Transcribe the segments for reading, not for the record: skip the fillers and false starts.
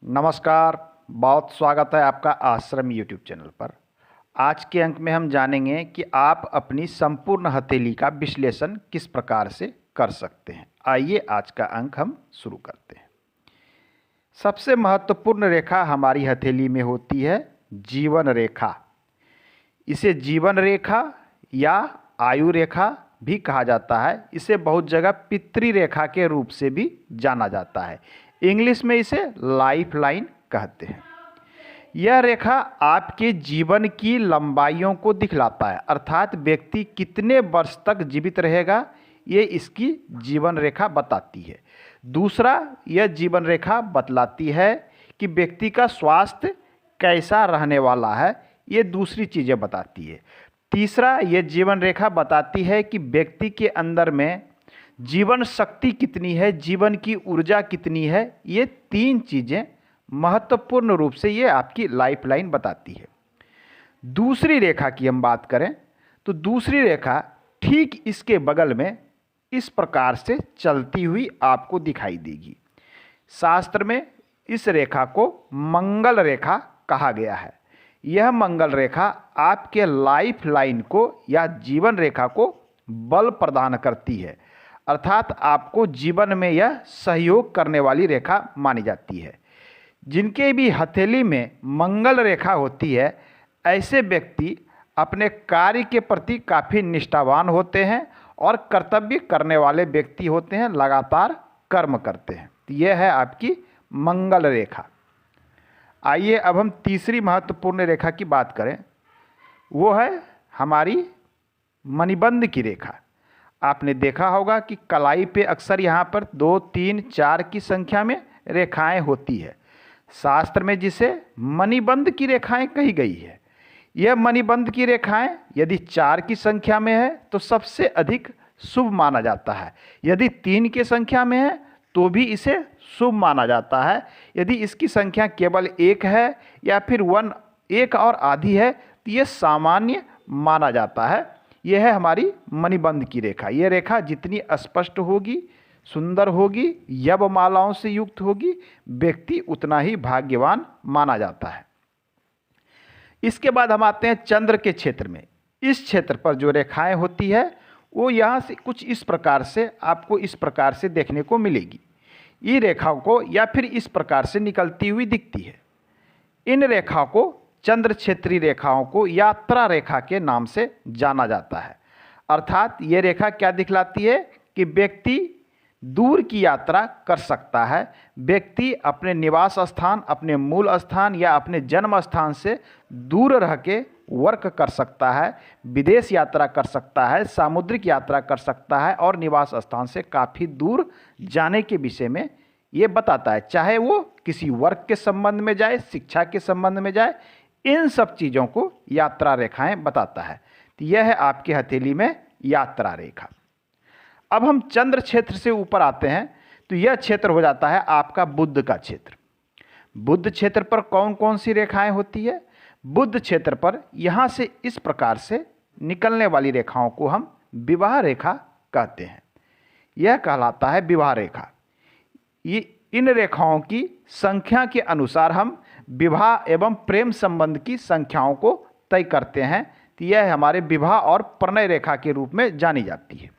नमस्कार। बहुत स्वागत है आपका आश्रम यूट्यूब चैनल पर। आज के अंक में हम जानेंगे कि आप अपनी संपूर्ण हथेली का विश्लेषण किस प्रकार से कर सकते हैं। आइए आज का अंक हम शुरू करते हैं। सबसे महत्वपूर्ण रेखा हमारी हथेली में होती है जीवन रेखा। इसे जीवन रेखा या आयु रेखा भी कहा जाता है। इसे बहुत जगह पितृ रेखा के रूप से भी जाना जाता है। इंग्लिश में इसे लाइफ लाइन कहते हैं। यह रेखा आपके जीवन की लंबाइयों को दिखलाता है, अर्थात व्यक्ति कितने वर्ष तक जीवित रहेगा ये इसकी जीवन रेखा बताती है। दूसरा, यह जीवन रेखा बतलाती है कि व्यक्ति का स्वास्थ्य कैसा रहने वाला है, ये दूसरी चीज़ें बताती है। तीसरा, यह जीवन रेखा बताती है कि व्यक्ति के अंदर में जीवन शक्ति कितनी है, जीवन की ऊर्जा कितनी है। ये तीन चीज़ें महत्वपूर्ण रूप से ये आपकी लाइफ लाइन बताती है। दूसरी रेखा की हम बात करें तो दूसरी रेखा ठीक इसके बगल में इस प्रकार से चलती हुई आपको दिखाई देगी। शास्त्र में इस रेखा को मंगल रेखा कहा गया है। यह मंगल रेखा आपके लाइफ लाइन को या जीवन रेखा को बल प्रदान करती है, अर्थात आपको जीवन में यह सहयोग करने वाली रेखा मानी जाती है। जिनके भी हथेली में मंगल रेखा होती है, ऐसे व्यक्ति अपने कार्य के प्रति काफ़ी निष्ठावान होते हैं और कर्तव्य करने वाले व्यक्ति होते हैं, लगातार कर्म करते हैं। तो यह है आपकी मंगल रेखा। आइए अब हम तीसरी महत्वपूर्ण रेखा की बात करें। वो है हमारी मणिबंध की रेखा। आपने देखा होगा कि कलाई पे अक्सर यहाँ पर 2, 3, 4 की संख्या में रेखाएं होती है। शास्त्र में जिसे मणिबंध की रेखाएं कही गई है। यह मणिबंध की रेखाएं यदि 4 की संख्या में है तो सबसे अधिक शुभ माना जाता है। यदि 3 की संख्या में है तो भी इसे शुभ माना जाता है। यदि इसकी संख्या केवल 1 है या फिर 1 और आधी है तो यह सामान्य माना जाता है। यह है हमारी मणिबंध की रेखा। यह रेखा जितनी स्पष्ट होगी, सुंदर होगी, यवमालाओं से युक्त होगी, व्यक्ति उतना ही भाग्यवान माना जाता है। इसके बाद हम आते हैं चंद्र के क्षेत्र में। इस क्षेत्र पर जो रेखाएं होती है वो यहाँ से कुछ इस प्रकार से आपको इस प्रकार से देखने को मिलेगी। ये रेखाओं को या फिर इस प्रकार से निकलती हुई दिखती है। इन रेखाओं को चंद्र क्षेत्रीय रेखाओं को यात्रा रेखा के नाम से जाना जाता है। अर्थात ये रेखा क्या दिखलाती है कि व्यक्ति दूर की यात्रा कर सकता है। व्यक्ति अपने निवास स्थान, अपने मूल स्थान या अपने जन्म स्थान से दूर रह के वर्क कर सकता है, विदेश यात्रा कर सकता है, सामुद्रिक यात्रा कर सकता है और निवास स्थान से काफ़ी दूर जाने के विषय में ये बताता है। चाहे वो किसी वर्क के संबंध में जाए, शिक्षा के संबंध में जाए, इन सब चीज़ों को यात्रा रेखाएं बताता है। तो यह है आपके हथेली में यात्रा रेखा। अब हम चंद्र क्षेत्र से ऊपर आते हैं तो यह क्षेत्र हो जाता है आपका बुध का क्षेत्र। बुध क्षेत्र पर कौन कौन सी रेखाएं होती है? बुध क्षेत्र पर यहाँ से इस प्रकार से निकलने वाली रेखाओं को हम विवाह रेखा कहते हैं। यह कहलाता है विवाह रेखा। ये इन रेखाओं की संख्या के अनुसार हम विवाह एवं प्रेम संबंध की संख्याओं को तय करते हैं। तो यह हमारे विवाह और प्रणय रेखा के रूप में जानी जाती है।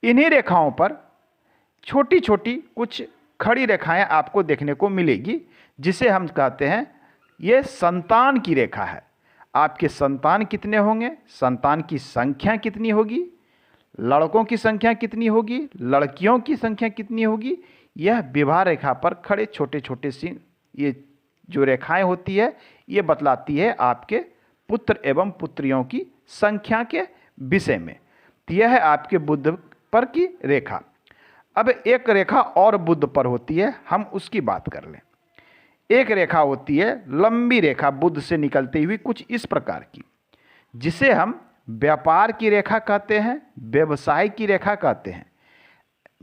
इन्हीं रेखाओं पर छोटी छोटी कुछ खड़ी रेखाएं आपको देखने को मिलेगी, जिसे हम कहते हैं ये संतान की रेखा है। आपके संतान कितने होंगे, संतान की संख्या कितनी होगी, लड़कों की संख्या कितनी होगी, लड़कियों की संख्या कितनी होगी, यह विवाह रेखा पर खड़े छोटे छोटे सी ये जो रेखाएं होती है ये बतलाती है आपके पुत्र एवं पुत्रियों की संख्या के विषय में। तो यह है आपके बुध पर की रेखा। अब एक रेखा और बुध पर होती है, हम उसकी बात कर लें। एक रेखा होती है लंबी रेखा बुध से निकलती हुई कुछ इस प्रकार की, जिसे हम व्यापार की रेखा कहते हैं, व्यवसाय की रेखा कहते हैं।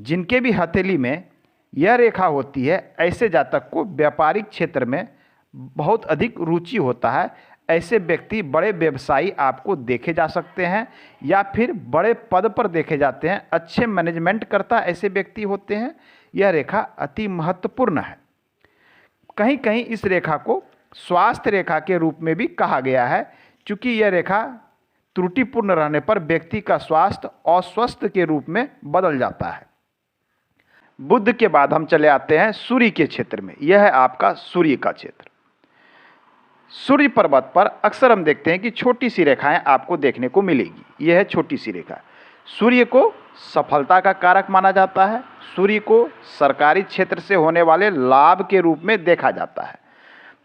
जिनके भी हथेली में यह रेखा होती है, ऐसे जातक को व्यापारिक क्षेत्र में बहुत अधिक रुचि होता है। ऐसे व्यक्ति बड़े व्यवसायी आपको देखे जा सकते हैं या फिर बड़े पद पर देखे जाते हैं, अच्छे मैनेजमेंट करता ऐसे व्यक्ति होते हैं। यह रेखा अति महत्वपूर्ण है। कहीं कहीं इस रेखा को स्वास्थ्य रेखा के रूप में भी कहा गया है, क्योंकि यह रेखा त्रुटिपूर्ण रहने पर व्यक्ति का स्वास्थ्य अस्वस्थ के रूप में बदल जाता है। बुध के बाद हम चले आते हैं सूर्य के क्षेत्र में। यह है आपका सूर्य का क्षेत्र। सूर्य पर्वत पर अक्सर हम देखते हैं कि छोटी सी रेखाएं आपको देखने को मिलेगी। यह है छोटी सी रेखा। सूर्य को सफलता का कारक माना जाता है। सूर्य को सरकारी क्षेत्र से होने वाले लाभ के रूप में देखा जाता है।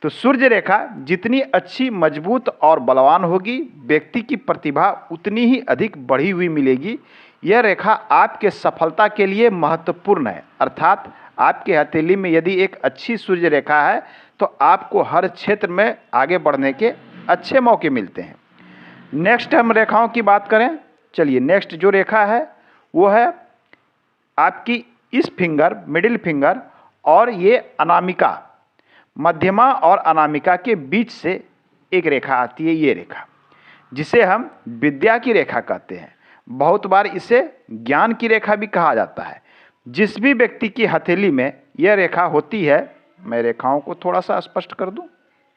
तो सूर्य रेखा जितनी अच्छी, मजबूत और बलवान होगी, व्यक्ति की प्रतिभा उतनी ही अधिक बढ़ी हुई मिलेगी। यह रेखा आपके सफलता के लिए महत्वपूर्ण है, अर्थात आपके हथेली में यदि एक अच्छी सूर्य रेखा है तो आपको हर क्षेत्र में आगे बढ़ने के अच्छे मौके मिलते हैं। नेक्स्ट हम रेखाओं की बात करें। चलिए, नेक्स्ट जो रेखा है वो है आपकी इस फिंगर, मिडिल फिंगर और ये अनामिका, मध्यमा और अनामिका के बीच से एक रेखा आती है। ये रेखा जिसे हम विद्या की रेखा कहते हैं, बहुत बार इसे ज्ञान की रेखा भी कहा जाता है। जिस भी व्यक्ति की हथेली में यह रेखा होती है, मैं रेखाओं को थोड़ा सा स्पष्ट कर दूं,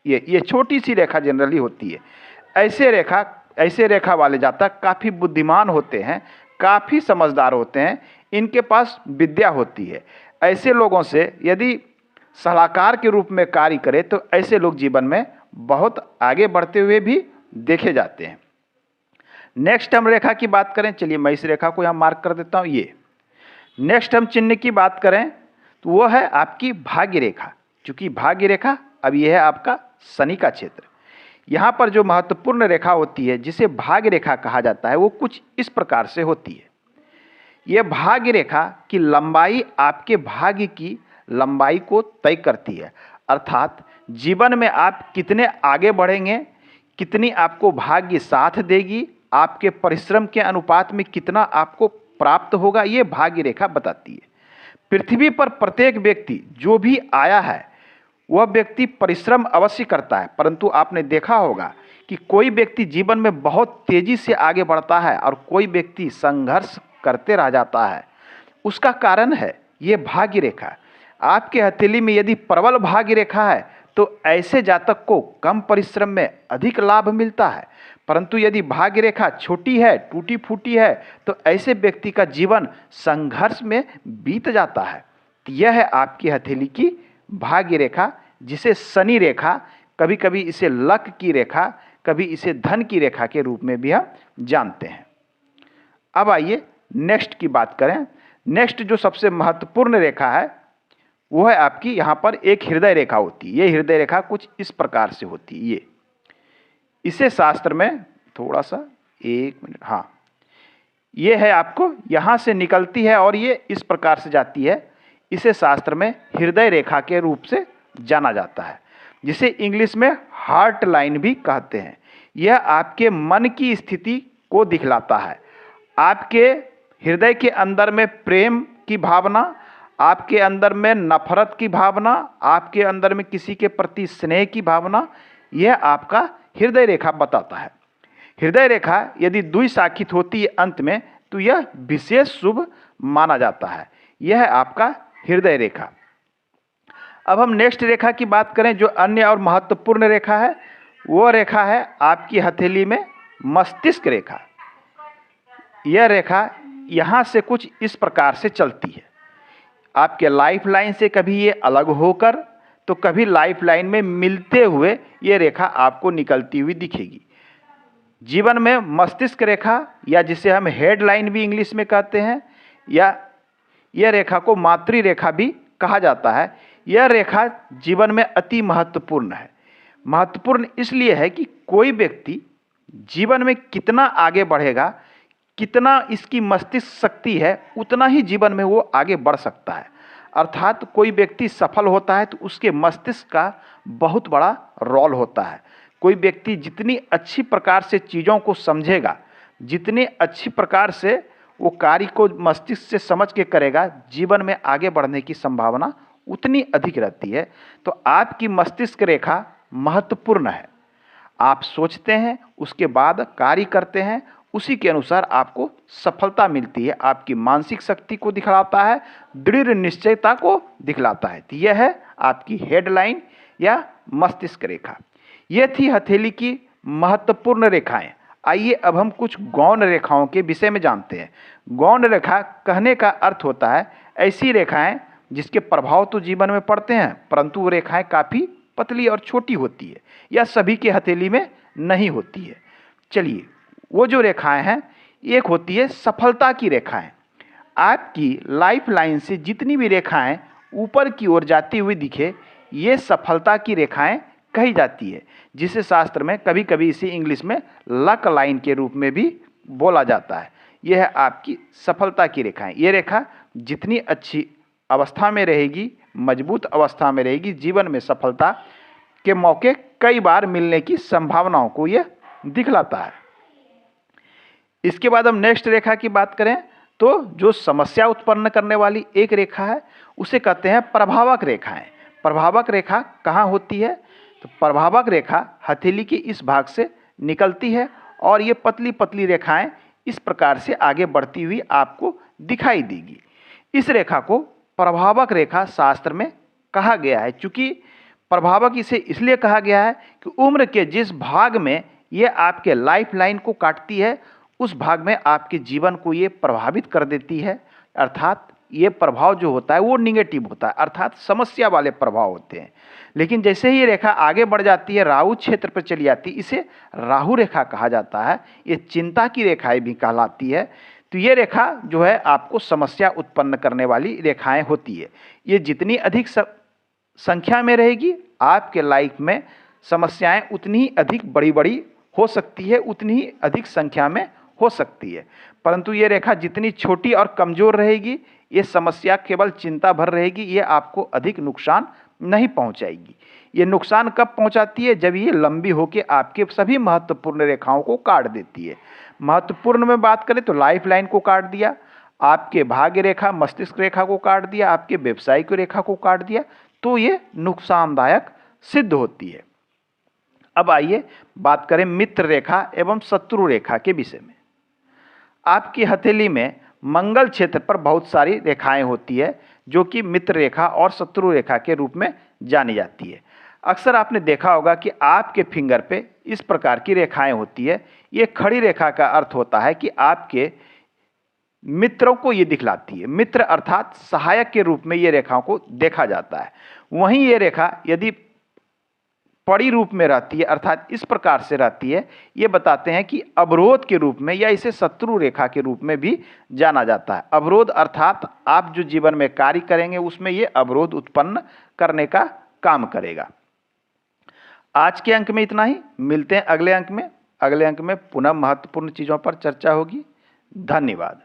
ये छोटी सी रेखा जनरली होती है। ऐसे रेखा वाले जातक काफ़ी बुद्धिमान होते हैं, काफ़ी समझदार होते हैं, इनके पास विद्या होती है। ऐसे लोगों से यदि सलाहकार के रूप में कार्य करें तो ऐसे लोग जीवन में बहुत आगे बढ़ते हुए भी देखे जाते हैं। नेक्स्ट हम रेखा की बात करें। चलिए, मैं इस रेखा को यहाँ मार्क कर देता हूँ। ये नेक्स्ट हम चिन्ह की बात करें तो वो है आपकी भाग्य रेखा। चूँकि भाग्य रेखा अब यह है आपका शनि का क्षेत्र। यहाँ पर जो महत्वपूर्ण रेखा होती है जिसे भाग्य रेखा कहा जाता है, वो कुछ इस प्रकार से होती है। यह भाग्य रेखा की लंबाई आपके भाग्य की लंबाई को तय करती है, अर्थात जीवन में आप कितने आगे बढ़ेंगे, कितनी आपको भाग्य साथ देगी, आपके परिश्रम के अनुपात में कितना आपको प्राप्त होगा, ये भाग्य रेखा बताती है। पृथ्वी पर प्रत्येक व्यक्ति जो भी आया है वह व्यक्ति परिश्रम अवश्य करता है, परंतु आपने देखा होगा कि कोई व्यक्ति जीवन में बहुत तेजी से आगे बढ़ता है और कोई व्यक्ति संघर्ष करते रह जाता है। उसका कारण है ये भाग्य रेखा। आपके हथेली में यदि प्रबल भाग्य रेखा है तो ऐसे जातक को कम परिश्रम में अधिक लाभ मिलता है, परंतु यदि भाग्य रेखा छोटी है, टूटी फूटी है, तो ऐसे व्यक्ति का जीवन संघर्ष में बीत जाता है। तो यह है आपकी हथेली की भाग्य रेखा, जिसे शनि रेखा, कभी कभी इसे लक की रेखा, कभी इसे धन की रेखा के रूप में भी हम जानते हैं। अब आइए नेक्स्ट की बात करें। नेक्स्ट जो सबसे महत्वपूर्ण रेखा है वो है आपकी, यहाँ पर एक हृदय रेखा होती है। ये हृदय रेखा कुछ इस प्रकार से होती है। इसे शास्त्र में थोड़ा सा, एक मिनट, हाँ, ये है आपको यहाँ से निकलती है और ये इस प्रकार से जाती है। इसे शास्त्र में हृदय रेखा के रूप से जाना जाता है, जिसे इंग्लिश में हार्ट लाइन भी कहते हैं। यह आपके मन की स्थिति को दिखलाता है। आपके हृदय के अंदर में प्रेम की भावना, आपके अंदर में नफरत की भावना, आपके अंदर में किसी के प्रति स्नेह की भावना, यह आपका हृदय रेखा बताता है। हृदय रेखा यदि द्विशाखित होती है अंत में, तो यह विशेष शुभ माना जाता है। यह है आपका हृदय रेखा। अब हम नेक्स्ट रेखा की बात करें, जो अन्य और महत्वपूर्ण रेखा है, वो रेखा है आपकी हथेली में मस्तिष्क रेखा। यह रेखा यहाँ से कुछ इस प्रकार से चलती है। आपके लाइफ लाइन से कभी ये अलग होकर तो कभी लाइफ लाइन में मिलते हुए ये रेखा आपको निकलती हुई दिखेगी। जीवन में मस्तिष्क रेखा, या जिसे हम हेड लाइन भी इंग्लिश में कहते हैं, या यह रेखा को मातृ रेखा भी कहा जाता है। यह रेखा जीवन में अति महत्वपूर्ण है। महत्वपूर्ण इसलिए है कि कोई व्यक्ति जीवन में कितना आगे बढ़ेगा, कितना इसकी मस्तिष्क शक्ति है, उतना ही जीवन में वो आगे बढ़ सकता है। अर्थात कोई व्यक्ति सफल होता है तो उसके मस्तिष्क का बहुत बड़ा रोल होता है। कोई व्यक्ति जितनी अच्छी प्रकार से चीज़ों को समझेगा, जितने अच्छी प्रकार से वो कार्य को मस्तिष्क से समझ के करेगा, जीवन में आगे बढ़ने की संभावना उतनी अधिक रहती है। तो आपकी मस्तिष्क रेखा महत्वपूर्ण है। आप सोचते हैं, उसके बाद कार्य करते हैं, उसी के अनुसार आपको सफलता मिलती है। आपकी मानसिक शक्ति को दिखलाता है, दृढ़ निश्चयता को दिखलाता है। तो यह है आपकी हेडलाइन या मस्तिष्क रेखा। ये थी हथेली की महत्वपूर्ण रेखाएं। आइए अब हम कुछ गौण रेखाओं के विषय में जानते हैं। गौण रेखा कहने का अर्थ होता है ऐसी रेखाएं जिसके प्रभाव तो जीवन में पड़ते हैं, परंतु वो रेखाएं काफ़ी पतली और छोटी होती है या सभी के हथेली में नहीं होती है। चलिए, वो जो रेखाएं हैं, एक होती है सफलता की रेखाएं। आपकी लाइफ लाइन से जितनी भी रेखाएं ऊपर की ओर जाती हुई दिखे, ये सफलता की रेखाएं कही जाती है, जिसे शास्त्र में कभी कभी इसे इंग्लिश में लक लाइन के रूप में भी बोला जाता है। यह है आपकी सफलता की रेखाएं। ये रेखा जितनी अच्छी अवस्था में रहेगी, मजबूत अवस्था में रहेगी, जीवन में सफलता के मौके कई बार मिलने की संभावनाओं को यह दिखलाता है। इसके बाद हम नेक्स्ट रेखा की बात करें तो जो समस्या उत्पन्न करने वाली एक रेखा है उसे कहते हैं प्रभावक रेखाएं। प्रभावक रेखा कहाँ होती है? तो प्रभावक रेखा हथेली के इस भाग से निकलती है और ये पतली पतली रेखाएं इस प्रकार से आगे बढ़ती हुई आपको दिखाई देगी। इस रेखा को प्रभावक रेखा शास्त्र में कहा गया है। चूँकि प्रभावक इसे इसलिए कहा गया है कि उम्र के जिस भाग में ये आपके लाइफ लाइन को काटती है, उस भाग में आपके जीवन को ये प्रभावित कर देती है। अर्थात ये प्रभाव जो होता है वो निगेटिव होता है, अर्थात समस्या वाले प्रभाव होते हैं। लेकिन जैसे ही ये रेखा आगे बढ़ जाती है, राहु क्षेत्र पर चली जाती है, इसे राहु रेखा कहा जाता है। ये चिंता की रेखाएं भी कहलाती है। तो ये रेखा जो है आपको समस्या उत्पन्न करने वाली रेखाएं होती है। ये जितनी अधिक संख्या में रहेगी, आपके लाइफ में समस्याएं उतनी ही अधिक बड़ी बड़ी हो सकती है, उतनी ही अधिक संख्या में हो सकती है। परंतु ये रेखा जितनी छोटी और कमज़ोर रहेगी, ये समस्या केवल चिंता भर रहेगी, ये आपको अधिक नुकसान नहीं पहुंचाएगी। ये नुकसान कब पहुंचाती है? जब ये लंबी होकर आपके सभी महत्वपूर्ण रेखाओं को काट देती है। महत्वपूर्ण में बात करें तो लाइफ लाइन को काट दिया, आपके भाग्य रेखा मस्तिष्क रेखा को काट दिया, आपके व्यवसायिक रेखा को काट दिया, तो ये नुकसानदायक सिद्ध होती है। अब आइए बात करें मित्र रेखा एवं शत्रु रेखा के विषय में। आपकी हथेली में मंगल क्षेत्र पर बहुत सारी रेखाएं होती है जो कि मित्र रेखा और शत्रु रेखा के रूप में जानी जाती है। अक्सर आपने देखा होगा कि आपके फिंगर पे इस प्रकार की रेखाएं होती है। ये खड़ी रेखा का अर्थ होता है कि आपके मित्रों को ये दिखलाती है। मित्र अर्थात सहायक के रूप में ये रेखाओं को देखा जाता है। वहीं ये रेखा यदि पड़ी रूप में रहती है, अर्थात इस प्रकार से रहती है, ये बताते हैं कि अवरोध के रूप में या इसे शत्रु रेखा के रूप में भी जाना जाता है। अवरोध अर्थात आप जो जीवन में कार्य करेंगे उसमें ये अवरोध उत्पन्न करने का काम करेगा। आज के अंक में इतना ही। मिलते हैं अगले अंक में। अगले अंक में पुनः महत्वपूर्ण चीज़ों पर चर्चा होगी। धन्यवाद।